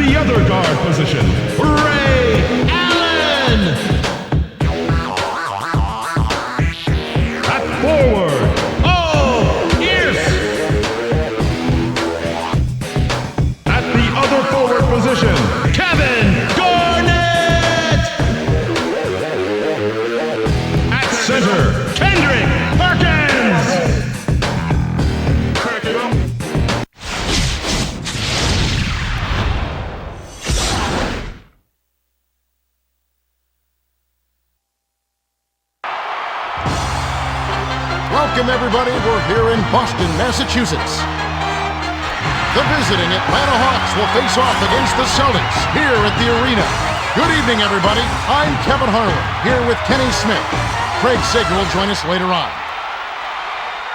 the other guard position, Ray Allen. At forward, at the other forward position, Kevin Garnett. At center, Kendrick Perkins. Welcome, everybody. We're here in Boston, Massachusetts. The visiting Atlanta Hawks will face off against the Celtics here at the arena. Good evening, everybody. I'm Kevin Harlan, here with Kenny Smith. Craig Sager will join us later on.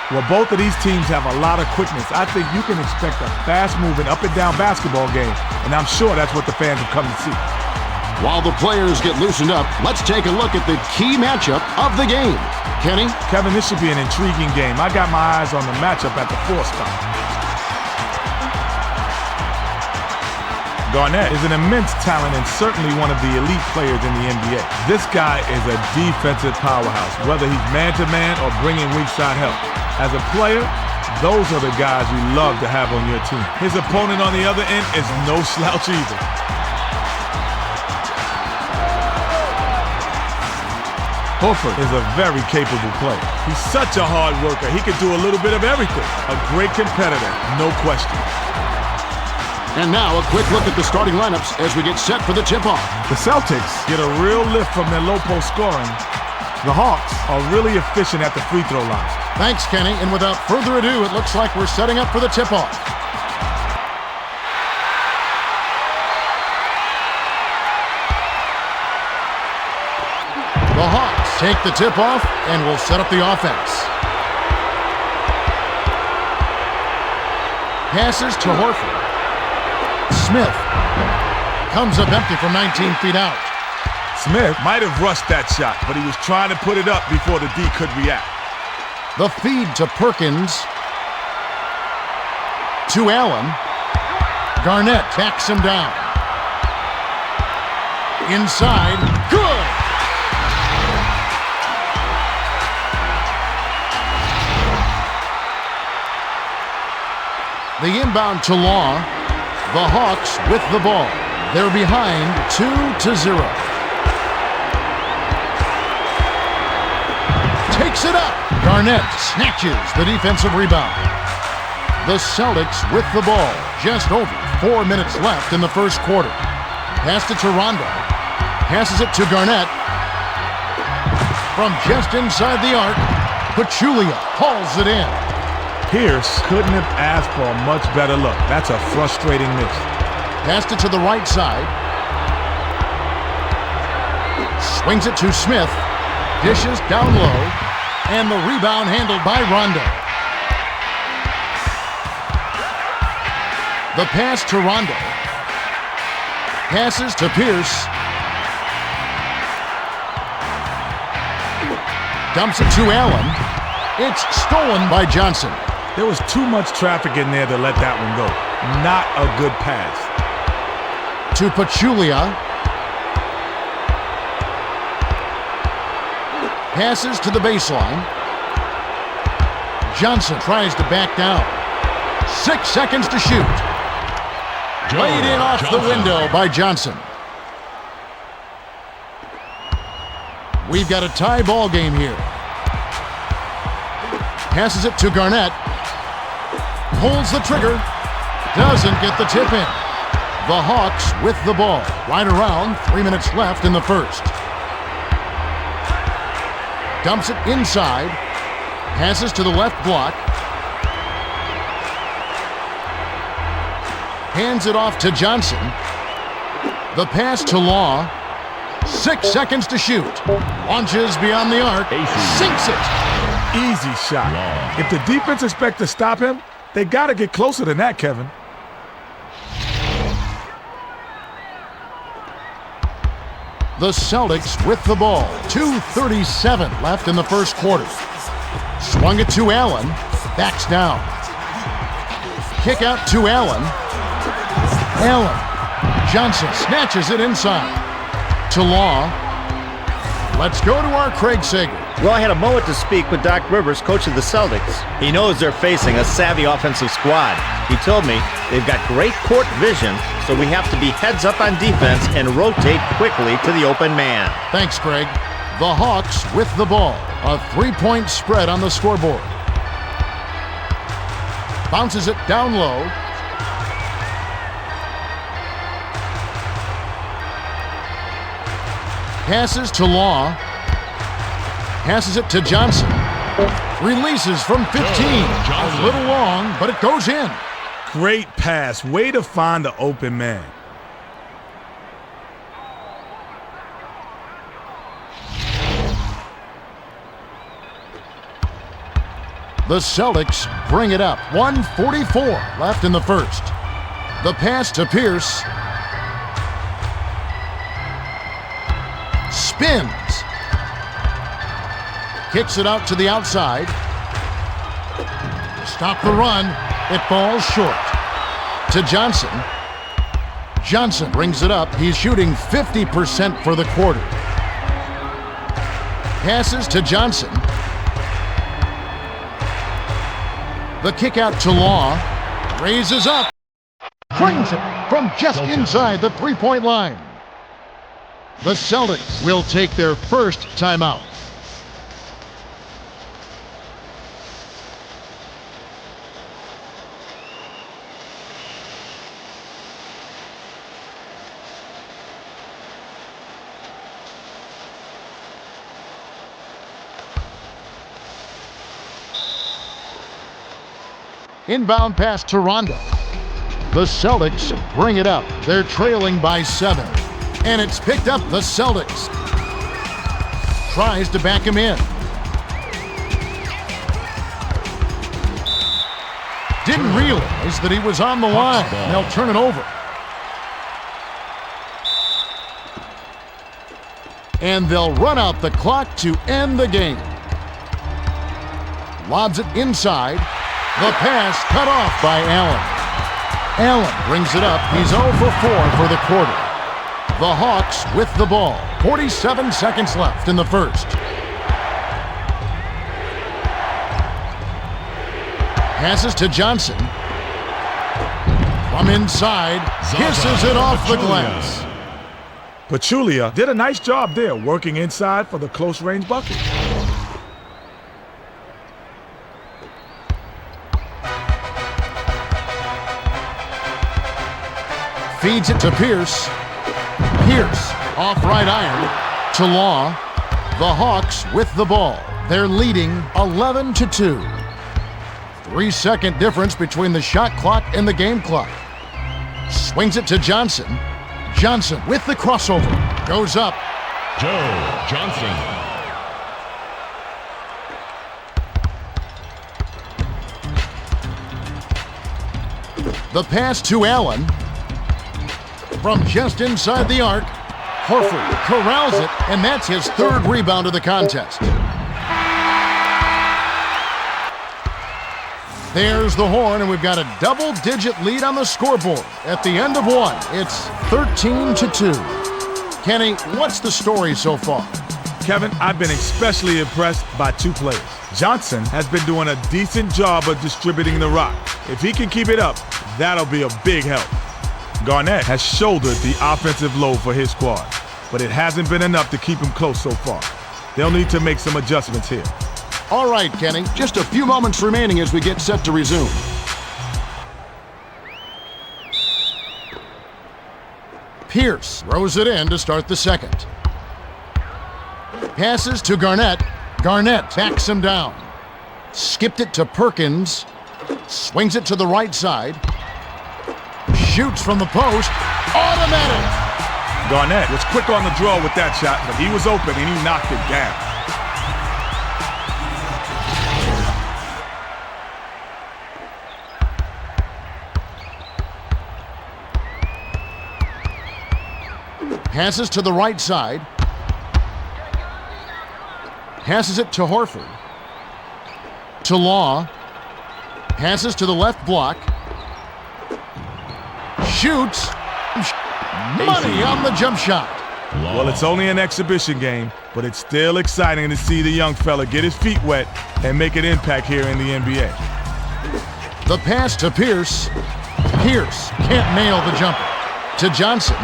Well, both of these teams have a lot of quickness. I think you can expect a fast-moving, up-and-down basketball game, and I'm sure that's what the fans have come to see. While the players get loosened up, let's take a look at the key matchup of the game. Kenny? Kevin, this should be an intriguing game. I got my eyes on the matchup at the 4 spot. Garnett is an immense talent and certainly one of the elite players in the NBA. This guy is a defensive powerhouse, whether he's man-to-man or bringing weak-side help. As a player, those are the guys you love to have on your team. His opponent on the other end is no slouch either. Horford is a very capable player. He's such a hard worker. He can do a little bit of everything. A great competitor, no question. And now a quick look at the starting lineups as we get set for the tip-off. The Celtics get a real lift from their low post scoring. The Hawks are really efficient at the free throw line. Thanks, Kenny. And without further ado, it looks like we're setting up for the tip-off. The Hawks take the tip-off and will set up the offense. Passes to Horford. Smith comes up empty from 19 feet out. Smith might have rushed that shot, but he was trying to put it up before the D could react. The feed to Perkins. To Allen. Garnett backs him down. Inside. Good! The inbound to Law. The Hawks with the ball. They're behind 2-0. Takes it up. Garnett snatches the defensive rebound. The Celtics with the ball. Just over 4 minutes left in the first quarter. Passed it to Rondo. Passes it to Garnett. From just inside the arc, Pachulia hauls it in. Pierce couldn't have asked for a much better look. That's a frustrating miss. Passed it to the right side. Swings it to Smith. Dishes down low. And the rebound handled by Rondo. The pass to Rondo. Passes to Pierce. Dumps it to Allen. It's stolen by Johnson. There was too much traffic in there to let that one go. Not a good pass. To Pachulia. Passes to the baseline. Johnson tries to back down. 6 seconds to shoot. Laid in off the window by Johnson. We've got a tie ball game here. Passes it to Garnett. Pulls the trigger. Doesn't get the tip in. The Hawks with the ball. Right around 3 minutes left in the first. Dumps it inside. Passes to the left block. Hands it off to Johnson. The pass to Law. 6 seconds to shoot. Launches beyond the arc. Sinks it. Easy shot. If the defense expects to stop him, they got to get closer than that, Kevin. The Celtics with the ball. 2:37 left in the first quarter. Swung it to Allen. Backs down. Kick out to Allen. Allen Johnson snatches it inside. To Law. Let's go to our Craig Sager. Well, I had a moment to speak with Doc Rivers, coach of the Celtics. He knows they're facing a savvy offensive squad. He told me they've got great court vision, so we have to be heads up on defense and rotate quickly to the open man. Thanks, Craig. The Hawks with the ball. A 3-point spread on the scoreboard. Bounces it down low. Passes to Law. Passes it to Johnson. Releases from 15. A little long, but it goes in. Great pass. Way to find the open man. The Celtics bring it up. 1:44 left in the first. The pass to Pierce. Spins. Kicks it out to the outside. Stop the run. It falls short. To Johnson. Johnson brings it up. He's shooting 50% for the quarter. Passes to Johnson. The kick out to Law. Raises up. Brings it from just inside the three-point line. The Celtics will take their first timeout. Inbound pass to Rondo. The Celtics bring it up. They're trailing by 7. And it's picked up. The Celtics tries to back him in. Didn't realize that he was on the line. They'll turn it over. And they'll run out the clock to end the game. Lobs it inside. The pass cut off by Allen. Allen brings it up. He's 0 for 4 for the quarter. The Hawks with the ball. 47 seconds left in the first. Passes to Johnson. From inside, kisses it off the glass. Pachulia did a nice job there, working inside for the close-range bucket. Feeds it to Pierce. Pierce off right iron to Law. The Hawks with the ball. They're leading 11-2. 3-second difference between the shot clock and the game clock. Swings it to Johnson. Johnson with the crossover. Goes up. Joe Johnson. The pass to Allen. From just inside the arc, Horford corrals it, and that's his third rebound of the contest. There's the horn, and we've got a double-digit lead on the scoreboard. At the end of one, it's 13-2. Kenny, what's the story so far? Kevin, I've been especially impressed by two players. Johnson has been doing a decent job of distributing the rock. If he can keep it up, that'll be a big help. Garnett has shouldered the offensive load for his squad, but it hasn't been enough to keep him close so far. They'll need to make some adjustments here. All right, Kenny, just a few moments remaining as we get set to resume. Pierce throws it in to start the second. Passes to Garnett. Garnett backs him down. Skipped it to Perkins. Swings it to the right side. Shoots from the post. Automatic. Garnett was quick on the draw with that shot, but he was open and he knocked it down. Passes to the right side. Passes it to Horford. To Law. Passes to the left block. Shoots. Money on the jump shot. Well, it's only an exhibition game, but it's still exciting to see the young fella get his feet wet and make an impact here in the NBA. The pass to Pierce. Pierce can't nail the jumper. To Johnson.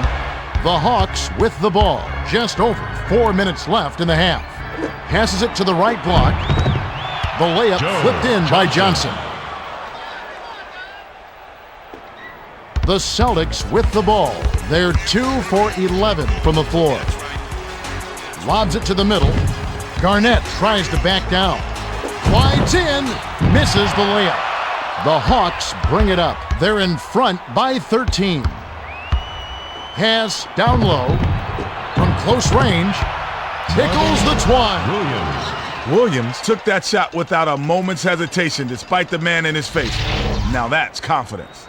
The Hawks with the ball. Just over 4 minutes left in the half. Passes it to the right block. The layup flipped in by Johnson. The Celtics with the ball. They're 2 for 11 from the floor. Lobs it to the middle. Garnett tries to back down. Slides in. Misses the layup. The Hawks bring it up. They're in front by 13. Pass down low. From close range. Tickles the twine. Williams took that shot without a moment's hesitation despite the man in his face. Now that's confidence.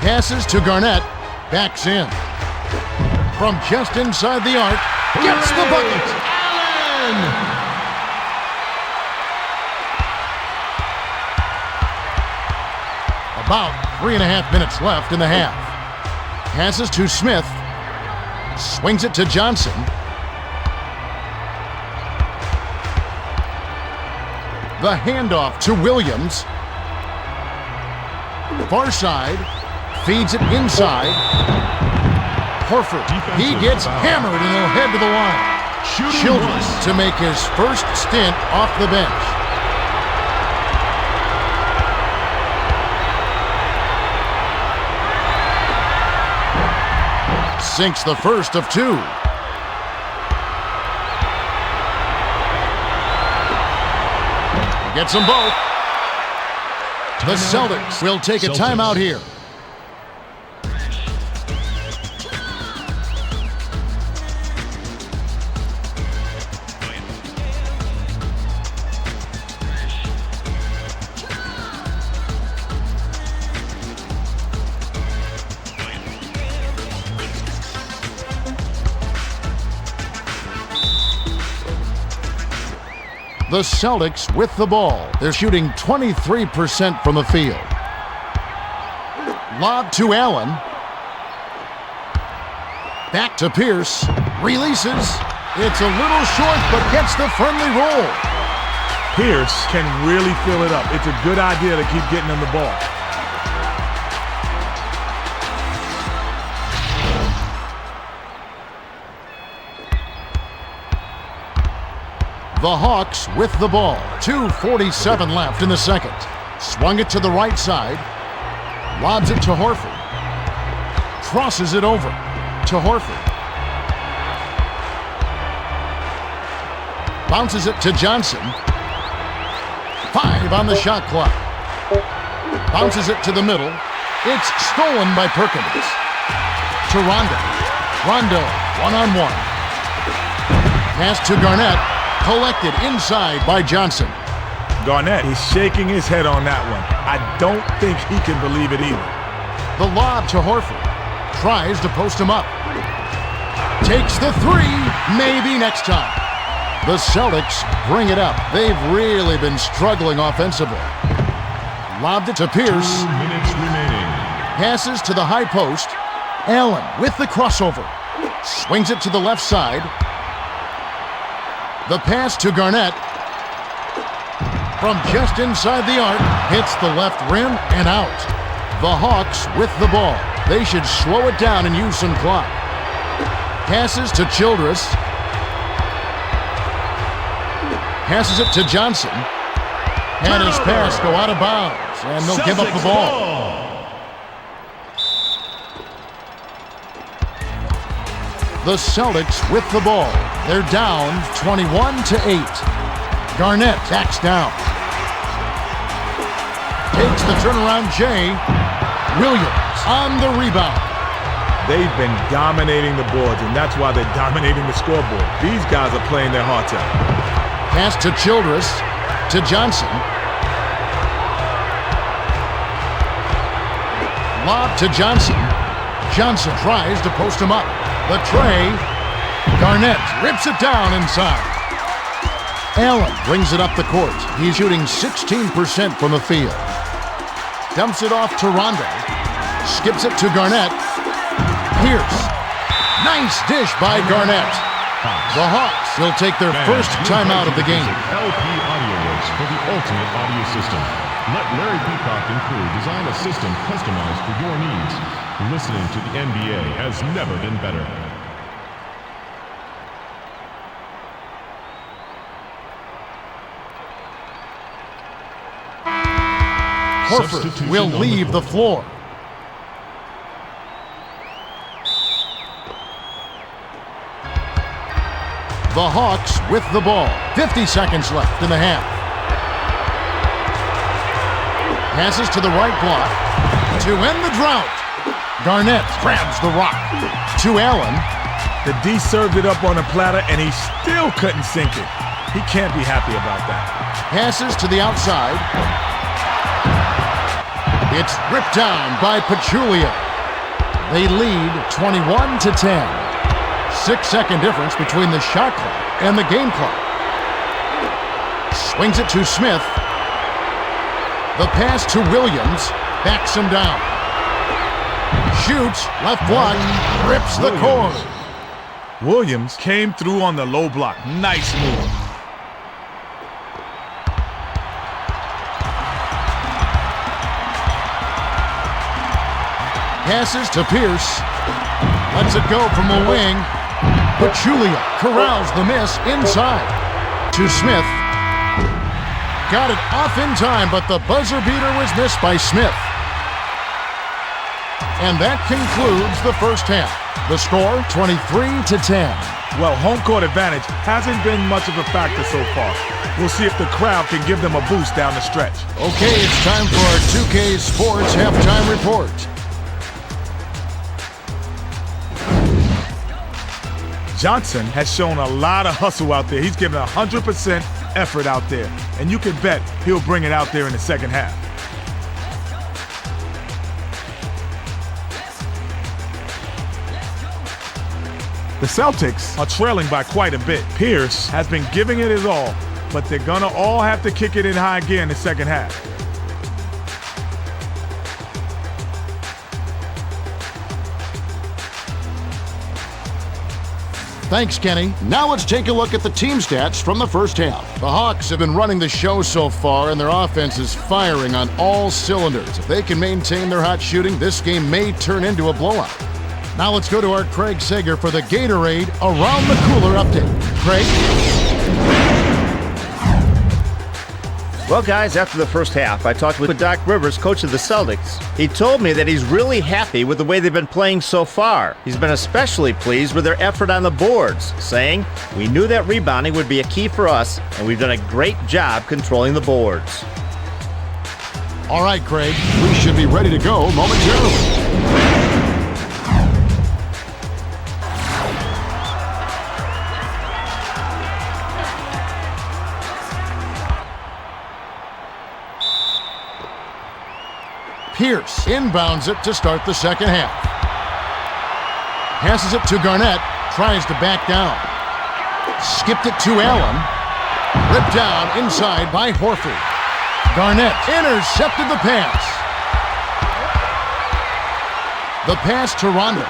Passes to Garnett. Backs in. From just inside the arc. Gets the bucket. Allen! About 3.5 minutes left in the half. Passes to Smith. Swings it to Johnson. The handoff to Williams. Far side. Feeds it inside. Horford. He gets hammered and he'll head to the line. Childress to make his first stint off the bench. Sinks the first of two. Gets them both. The Celtics will take a timeout here. The Celtics with the ball. They're shooting 23% from the field. Lob to Allen. Back to Pierce. Releases. It's a little short, but gets the friendly roll. Pierce can really fill it up. It's a good idea to keep getting him the ball. The Hawks with the ball. 2:47 left in the second. Swung it to the right side. Lobs it to Horford. Crosses it over to Horford. Bounces it to Johnson. 5 on the shot clock. Bounces it to the middle. It's stolen by Perkins. To Rondo. Rondo, one-on-one. Pass to Garnett. Collected inside by Johnson. Garnett, he's shaking his head on that one. I don't think he can believe it either. The lob to Horford. Tries to post him up. Takes the three. Maybe next time. The Celtics bring it up. They've really been struggling offensively. Lobbed it to Pierce. 2 minutes remaining. Passes to the high post. Allen with the crossover. Swings it to the left side. The pass to Garnett. From just inside the arc, hits the left rim and out. The Hawks with the ball. They should slow it down and use some clock. Passes to Childress. Passes it to Johnson. And his pass go out of bounds, and they'll give up the ball. The Celtics with the ball. They're down 21-8. Garnett backs down. Takes the turnaround Jay. Williams on the rebound. They've been dominating the boards, and that's why they're dominating the scoreboard. These guys are playing their hearts out. Pass to Childress. To Johnson. Lob to Johnson. Johnson tries to post him up. The tray. Garnett rips it down inside. Allen brings it up the court. He's shooting 16% from the field. Dumps it off to Rondo. Skips it to Garnett. Pierce. Nice dish by Garnett. The Hawks will take their first timeout of the game. LP Audio Works for the ultimate audio system. Let Larry Peacock and crew design a system customized for your needs. Listening to the NBA has never been better. Horford will leave the floor. The Hawks with the ball. 50 seconds left in the half. Passes to the right block. To end the drought. Garnett grabs the rock. To Allen. The D served it up on a platter, and he still couldn't sink it. He can't be happy about that. Passes to the outside. It's ripped down by Pachulia. They lead 21-10. 6-second difference between the shot clock and the game clock. Swings it to Smith. The pass to Williams backs him down. Shoots, left block, rips the cord. Williams came through on the low block. Nice move. Passes to Pierce. Lets it go from the wing. Pachulia corrals the miss inside. To Smith. Got it off in time, but the buzzer beater was missed by Smith. And that concludes the first half. The score, 23-10. Well, home court advantage hasn't been much of a factor so far. We'll see if the crowd can give them a boost down the stretch. Okay, it's time for our 2K Sports Halftime Report. Johnson has shown a lot of hustle out there. He's given 100% effort out there. And you can bet he'll bring it out there in the second half. The Celtics are trailing by quite a bit. Pierce has been giving it his all, but they're gonna all have to kick it in high gear in the second half. Thanks, Kenny. Now let's take a look at the team stats from the first half. The Hawks have been running the show so far, and their offense is firing on all cylinders. If they can maintain their hot shooting, this game may turn into a blowout. Now let's go to our Craig Sager for the Gatorade Around the Cooler update. Craig? Well, guys, after the first half, I talked with Doc Rivers, coach of the Celtics. He told me that he's really happy with the way they've been playing so far. He's been especially pleased with their effort on the boards, saying, "We knew that rebounding would be a key for us, and we've done a great job controlling the boards." All right, Craig, we should be ready to go momentarily. Pierce inbounds it to start the second half. Passes it to Garnett, tries to back down. Skipped it to Allen. Ripped down inside by Horford. Garnett intercepted the pass. The pass to Rondo.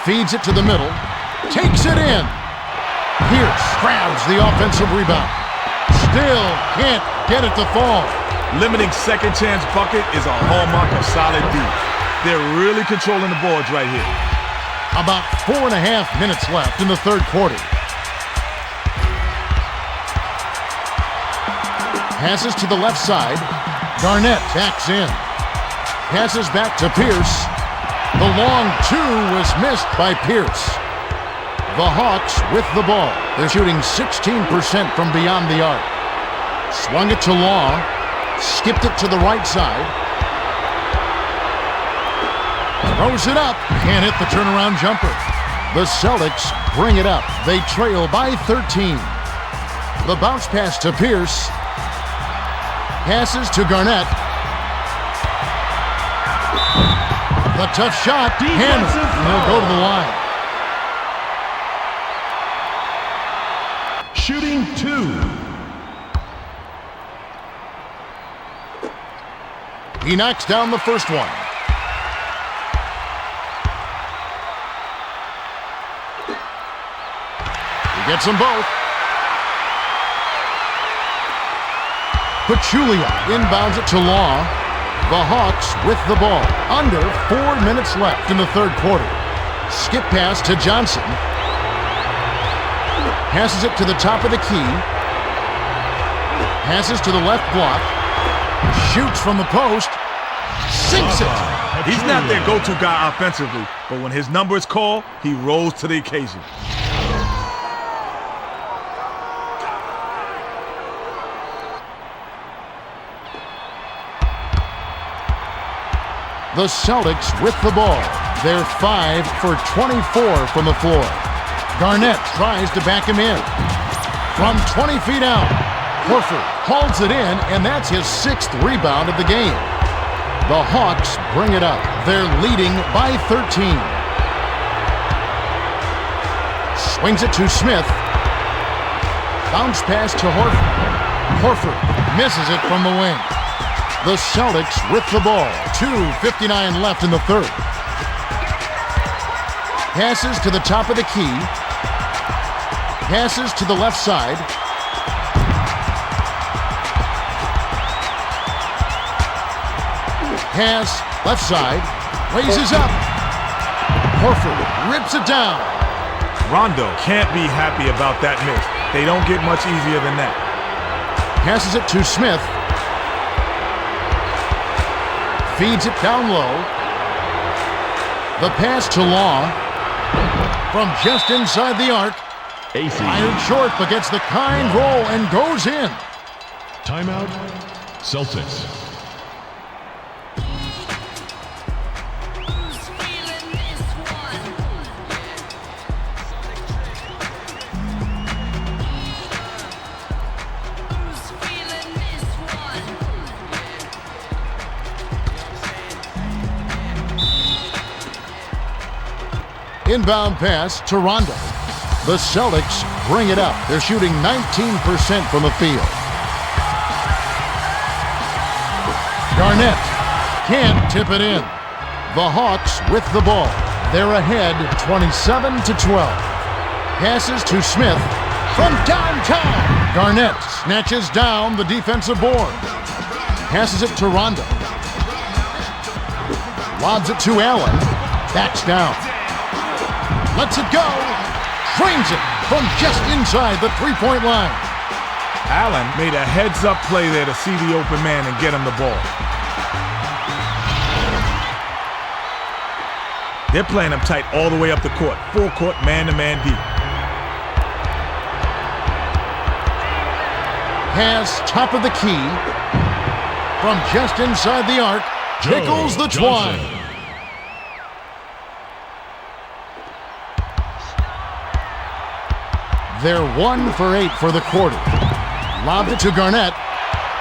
Feeds it to the middle. Takes it in. Pierce grabs the offensive rebound. Still can't get it to fall. Limiting second chance bucket is a hallmark of solid D. They're really controlling the boards right here. About 4.5 minutes left in the third quarter. Passes to the left side. Garnett backs in. Passes back to Pierce. The long two was missed by Pierce. The Hawks with the ball. They're shooting 16% from beyond the arc. Swung it to Law. Skipped it to the right side. Throws it up. Can't hit the turnaround jumper. The Celtics bring it up. They trail by 13. The bounce pass to Pierce. Passes to Garnett. The tough shot. Hammered. They'll go to the line. Shooting 2. He knocks down the first one. He gets them both. Pachulia inbounds it to Law. The Hawks with the ball. Under 4 minutes left in the third quarter. Skip pass to Johnson. Passes it to the top of the key. Passes to the left block. Shoots from the post. Sinks it. He's not their go-to guy offensively, but when his number is called, he rose to the occasion. The Celtics with the ball. They're 5 for 24 from the floor. Garnett tries to back him in. From 20 feet out, Horford holds it in, and that's his 6th rebound of the game. The Hawks bring it up. They're leading by 13. Swings it to Smith. Bounce pass to Horford. Horford misses it from the wing. The Celtics with the ball. 2:59 left in the third. Passes to the top of the key. Passes to the left side. Pass, left side. Raises up. Horford rips it down. Rondo can't be happy about that miss. They don't get much easier than that. Passes it to Smith. Feeds it down low. The pass to Law. From just inside the arc. AC. Fired short, but gets the kind roll and goes in. Timeout, Celtics. Inbound pass to Rondo. The Celtics bring it up. They're shooting 19% from the field. Garnett can't tip it in. The Hawks with the ball. They're ahead 27-12. Passes to Smith from downtown. Garnett snatches down the defensive board. Passes it to Rondo. Lobs it to Allen. Backs down. Lets it go. Trains it from just inside the three-point line. Allen made a heads-up play there to see the open man and get him the ball. They're playing him tight all the way up the court. Full court, man-to-man deep. Pass, top of the key. From just inside the arc. Tickles the twine. They're 1 for 8 for the quarter. Lobbed it to Garnett.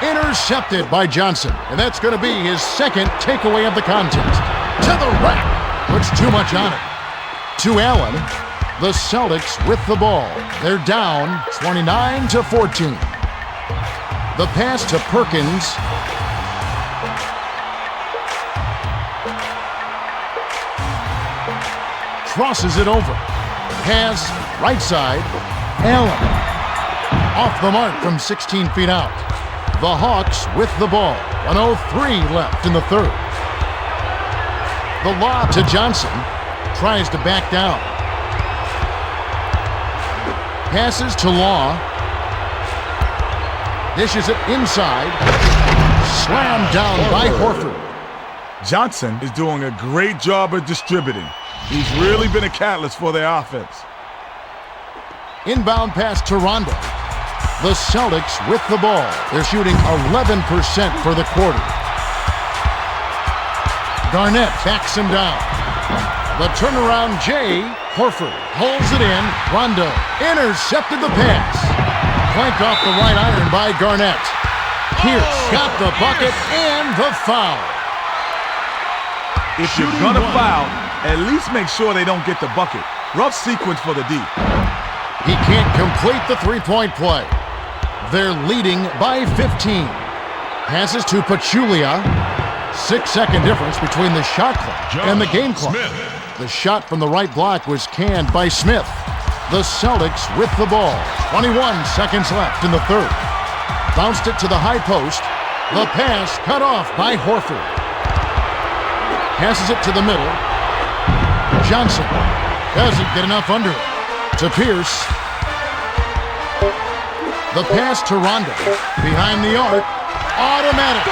Intercepted by Johnson. And that's going to be his second takeaway of the contest. To the rack. Puts too much on it. To Allen. The Celtics with the ball. They're down 29-14. The pass to Perkins. Crosses it over. Pass right side. Allen. Off the mark from 16 feet out. The Hawks with the ball. 1:03 left in the third. The lob to Johnson. Tries to back down. Passes to Law. Dishes it inside. Slammed down by Horford. Johnson is doing a great job of distributing. He's really been a catalyst for their offense. Inbound pass to Rondo. The Celtics with the ball. They're shooting 11% for the quarter. Garnett backs him down. The turnaround Jay. Horford holds it in. Rondo intercepted the pass. Flanked off the right iron by Garnett. Pierce got the bucket and the foul. If you're gonna foul, at least make sure they don't get the bucket. Rough sequence for the D. He can't complete the three-point play. They're leading by 15. Passes to Pachulia. 6-second difference between the shot clock and the game clock. The shot from the right block was canned by Smith. The Celtics with the ball. 21 seconds left in the third. Bounced it to the high post. The pass cut off by Horford. Passes it to the middle. Johnson doesn't get enough under it. To Pierce. The pass to Rondo. Behind the arc. Automatic.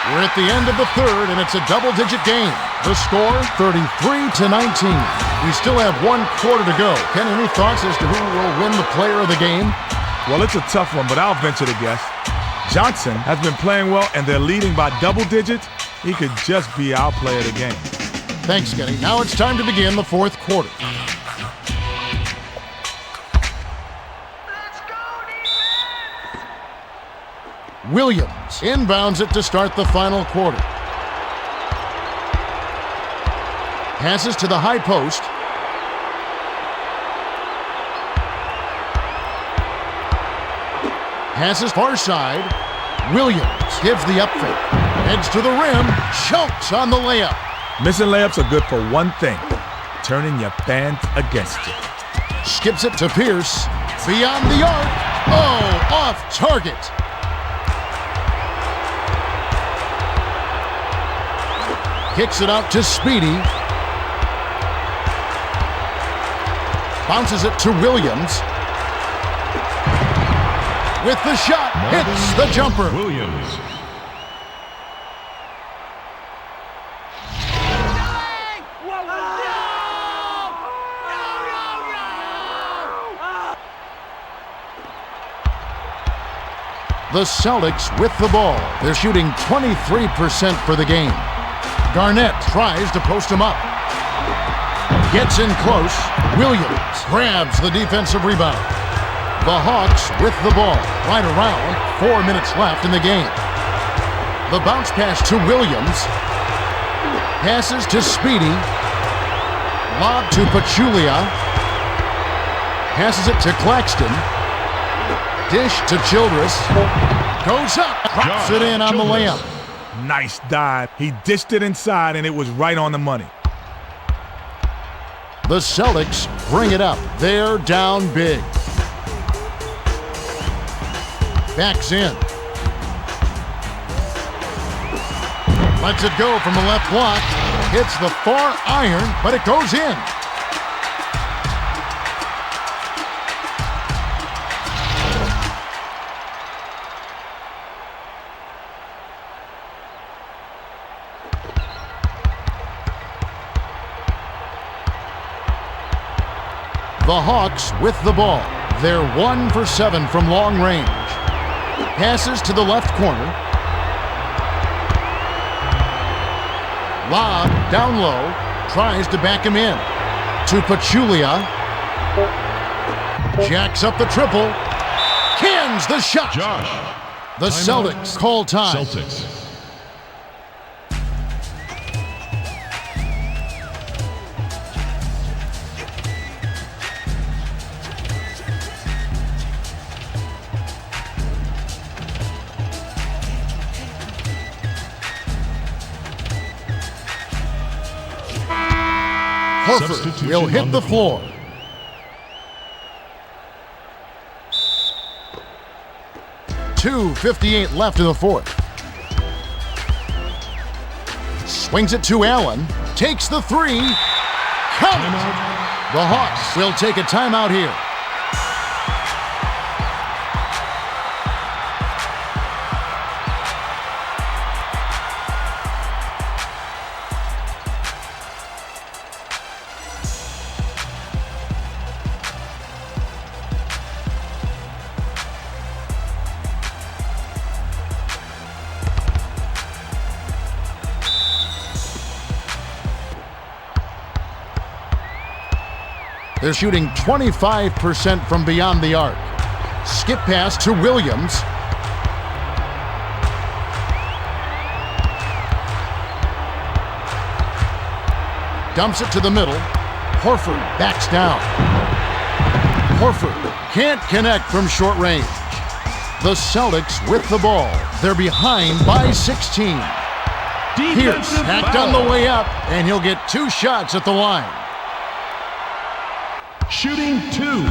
We're at the end of the third, and it's a double-digit game. The score, 33-19. We still have 1 quarter to go. Ken, any thoughts as to who will win the player of the game? Well, it's a tough one, but I'll venture to guess. Johnson has been playing well, and they're leading by double digits. He could just be our player of the game. Thanks, Kenny. Now it's time to begin the fourth quarter. Williams inbounds it to start the final quarter. Passes to the high post. Passes far side. Williams gives the up fake. Heads to the rim. Chokes on the layup. Missing layups are good for one thing: turning your fans against you. Skips it to Pierce. Beyond the arc. Oh, off target. Kicks it out to Speedy. Bounces it to Williams. With the shot, hits the jumper. Williams. The Celtics with the ball. They're shooting 23% for the game. Garnett tries to post him up. Gets in close. Williams grabs the defensive rebound. The Hawks with the ball. Right around 4 minutes left in the game. The bounce pass to Williams. Passes to Speedy. Lob to Pachulia. Passes it to Claxton. Dish to Childress. Goes up. Drops it in on the layup. Nice dive. He dished it inside, and it was right on the money. The Celtics bring it up. They're down big. Backs in. Lets it go from the left block. Hits the far iron, but it goes in. The Hawks with the ball. They're 1 for 7 from long range. Passes to the left corner. Lob down low. Tries to back him in. To Pachulia. Jacks up the triple. Cans the shot. Josh. The Celtics call time. Celtics. Horford will hit the floor. .258 left in the fourth. Swings it to Allen. Takes the three. Count! The Hawks will take a timeout here. They're shooting 25% from beyond the arc. Skip pass to Williams. Dumps it to the middle. Horford backs down. Horford can't connect from short range. The Celtics with the ball. They're behind by 16. Pierce hacked on the way up, and he'll get 2 shots at the line. Shooting 2.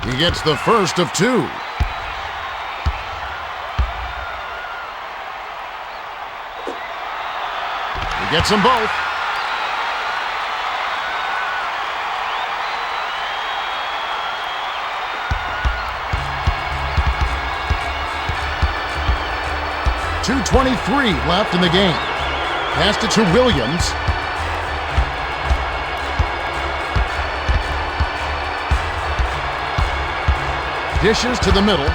He gets the first of 2. He gets them both. .223 left in the game. Passed it to Williams. Dishes to the middle.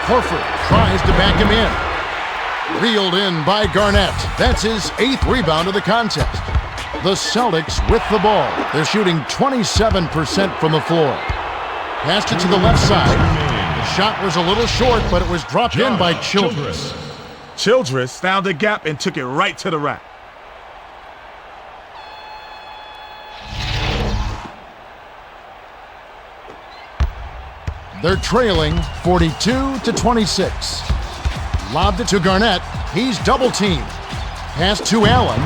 Horford tries to back him in. Reeled in by Garnett. That's his 8th rebound of the contest. The Celtics with the ball. They're shooting 27% from the floor. Passed it to the left side. The shot was a little short, but it was dropped in by Childress. Childress found a gap and took it right to the rack. They're trailing 42-26. Lobbed it to Garnett. He's double-teamed. Pass to Allen.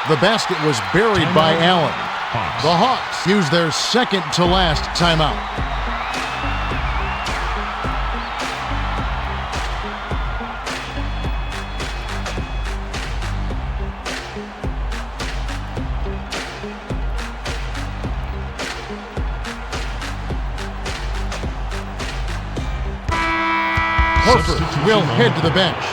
The basket was buried by Allen. The Hawks use their second-to-last timeout. Horford will head to the bench.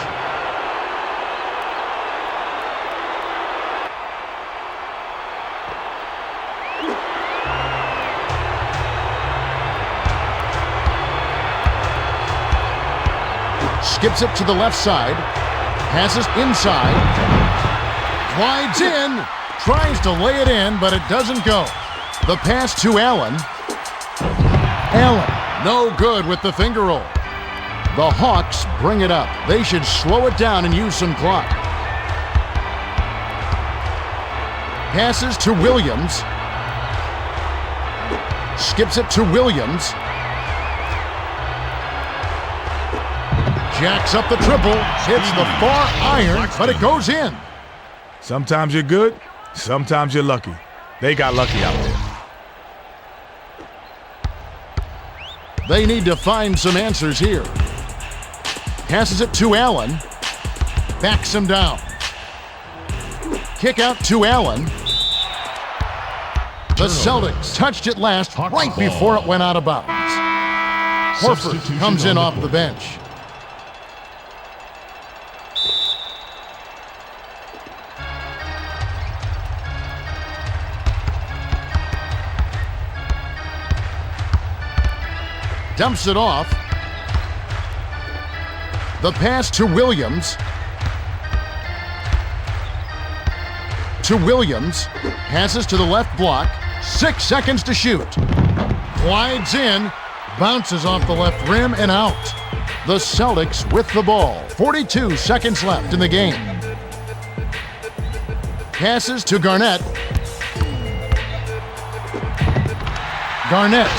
Skips it to the left side. Passes inside. Glides in. Tries to lay it in, but it doesn't go. The pass to Allen. Allen, no good with the finger roll. The Hawks bring it up. They should slow it down and use some clock. Passes to Williams. Skips it to Williams. Jacks up the triple. Hits the far iron, but it goes in. Sometimes you're good, sometimes you're lucky. They got lucky out there. They need to find some answers here. Passes it to Allen. Backs him down. Kick out to Allen. The Celtics touched it last right before it went out of bounds. Horford comes in off the bench. Dumps it off. The pass to Williams. Passes to the left block. 6 seconds to shoot. Glides in. Bounces off the left rim and out. The Celtics with the ball. 42 seconds left in the game. Passes to Garnett. Garnett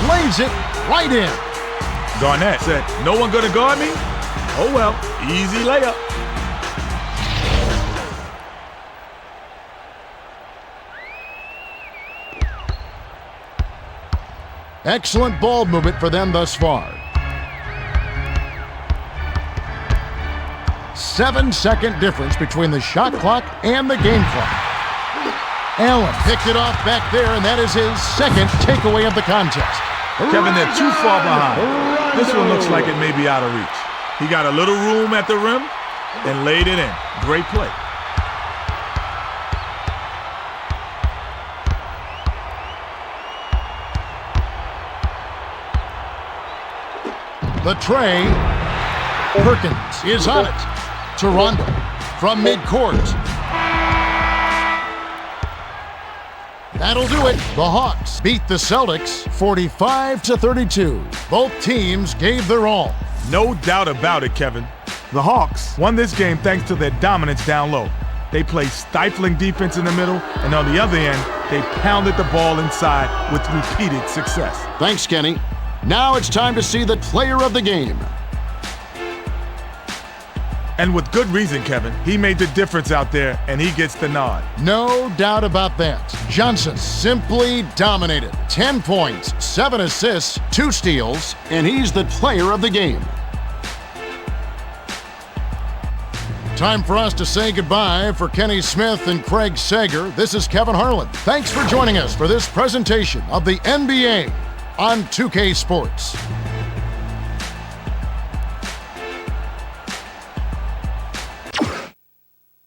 lays it right in. Garnett said, "No one gonna guard me? Oh well, easy layup." Excellent ball movement for them thus far. 7-second difference between the shot clock and the game clock. Allen picked it off back there, and that is his second takeaway of the contest. Kevin, they're too far behind. This one looks like it may be out of reach. He got a little room at the rim and laid it in. Great play. The tray. Perkins is on it. Toronto from midcourt. That'll do it. The Hawks beat the Celtics 45-32. Both teams gave their all. No doubt about it, Kevin. The Hawks won this game thanks to their dominance down low. They played stifling defense in the middle, and on the other end, they pounded the ball inside with repeated success. Thanks, Kenny. Now it's time to see the player of the game. And with good reason, Kevin. He made the difference out there, and he gets the nod. No doubt about that. Johnson simply dominated. 10 points, 7 assists, 2 steals, and he's the player of the game. Time for us to say goodbye. For Kenny Smith and Craig Sager, this is Kevin Harlan. Thanks for joining us for this presentation of the NBA on 2K Sports.